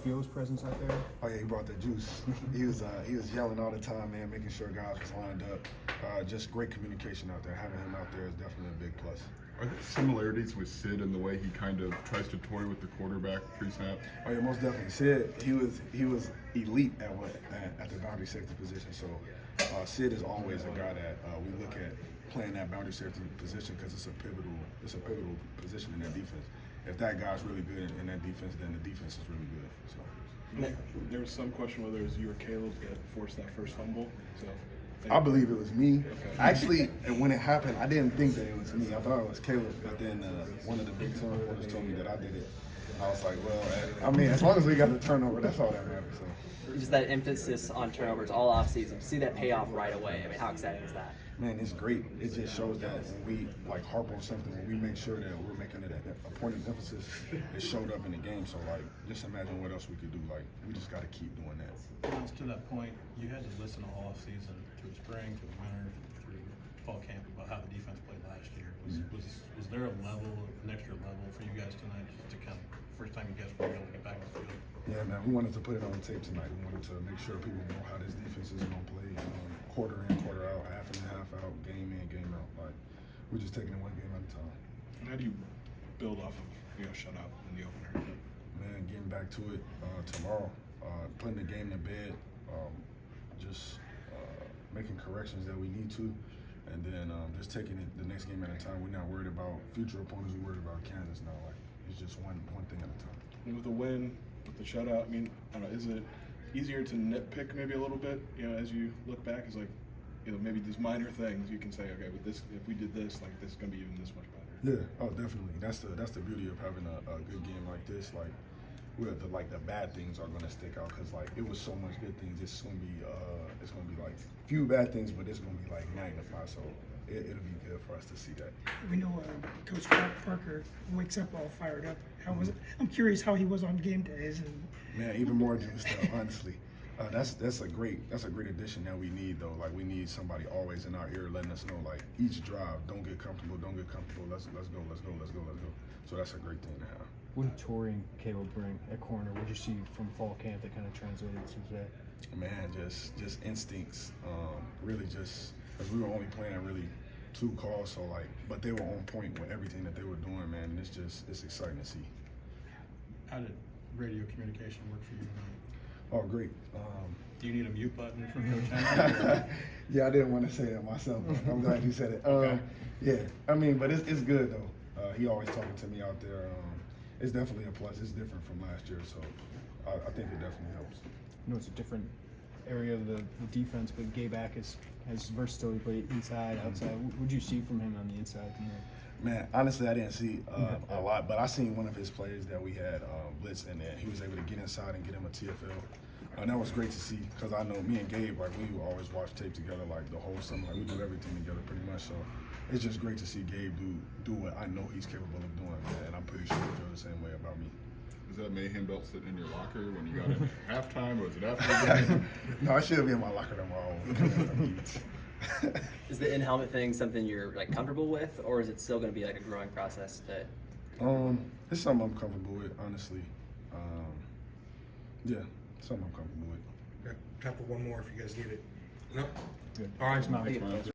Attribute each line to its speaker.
Speaker 1: feel his presence out there?
Speaker 2: Oh yeah, he brought the juice. he was yelling all the time, man, making sure guys was lined up. Just great communication out there. Having him out there is definitely a big plus.
Speaker 3: Are there similarities with Sid in the way he kind of tries to toy with the quarterback pre-snap?
Speaker 2: Oh yeah, most definitely. Sid, he was elite at the boundary safety position. So Sid is always a guy that we look at playing that boundary safety position because it's a pivotal position in that defense. If that guy's really good in that defense, then the defense is really good. So
Speaker 4: there was some question whether it was you or Caleb that forced that first fumble. So
Speaker 2: I believe it was me.
Speaker 4: Okay.
Speaker 2: Actually, and when it happened, I didn't think that it was me. I thought it was Caleb. But then one of the Big Ten reporters told me that I did it. I was like, well, I mean, as long as we got the turnover, that's all that matters. So.
Speaker 5: Just that emphasis on turnovers all offseason. See that payoff right away. I mean, how exciting is that?
Speaker 2: Man, it's great. It just shows that when we harp on something, when we make sure that we're making it a point of emphasis, it showed up in the game. So just imagine what else we could do. We just got to keep doing that.
Speaker 6: To that point, you had to listen all off season through spring, through winter, through fall camp about how the defense played last year. Was there an extra level for you guys tonight, just to kind of first time you guys were able to get back on the field?
Speaker 2: Yeah, man, we wanted to put it on tape tonight. We wanted to make sure people know how this defense is going to play. Quarter in, quarter out, half in, half out, game in, game out. We're just taking it one game at a time.
Speaker 4: And how do you build off of shutout in the opener?
Speaker 2: Man, getting back to it tomorrow, putting the game to bed, just making corrections that we need to, and then just taking it the next game at a time. We're not worried about future opponents. We're worried about Kansas now. It's just one thing at a time.
Speaker 4: And with the win, with the shutout, I mean, I don't know, is it easier to nitpick maybe a little bit, as you look back? It's like, maybe these minor things you can say, okay, with this, if we did this, this is gonna be even this much better.
Speaker 2: Yeah, oh, definitely. That's the beauty of having a good game like this. Where the bad things are gonna stick out because it was so much good things. It's gonna be few bad things, but it's gonna be magnified. So it'll be good for us to see that.
Speaker 7: We know Coach Parker wakes up all fired up. How was it? I'm curious how he was on game days.
Speaker 2: Man, even more juiced up, honestly. That's a great addition that we need though. We need somebody always in our ear letting us know each drive, don't get comfortable, let's go. So that's a great thing to have.
Speaker 1: What did Torrey and Caleb bring at corner? What did you see from fall camp that kind of translated to today?
Speaker 2: Man, just instincts. Really just because we were only playing really 2 calls, so but they were on point with everything that they were doing, man. And it's exciting to see.
Speaker 6: How did radio communication work for you tonight?
Speaker 2: Oh, great.
Speaker 6: Do you need a mute button from Coach Henry?
Speaker 2: Yeah, I didn't want to say that myself, but I'm glad you said it.
Speaker 6: Okay.
Speaker 2: Yeah, I mean, but it's good though. He always talking to me out there. It's definitely a plus. It's different from last year, so I think it definitely helps.
Speaker 1: I know it's a different area of the defense, but Gabe Ackes has versatility, play inside, outside. What did you see from him on the inside tonight?
Speaker 2: Man, honestly, I didn't see a lot, but I seen one of his plays that we had blitz, and then he was able to get inside and get him a TFL. And that was great to see because I know me and Gabe, we always watch tape together the whole summer. We do everything together pretty much. So it's just great to see Gabe do what I know he's capable of doing, and I'm pretty sure he feels the same way about me.
Speaker 3: Is that Mayhem belt sitting in your locker when you got in at halftime, or was it after the game?
Speaker 2: No, I should be in my locker tomorrow.
Speaker 5: Is the in-helmet thing something you're comfortable with, or is it still going to be a growing process? That
Speaker 2: It's something I'm comfortable with, honestly. Yeah, something I'm comfortable with.
Speaker 8: Got time for one more if you guys need it. No?
Speaker 1: Good.
Speaker 8: All right.
Speaker 1: Thanks, Mom.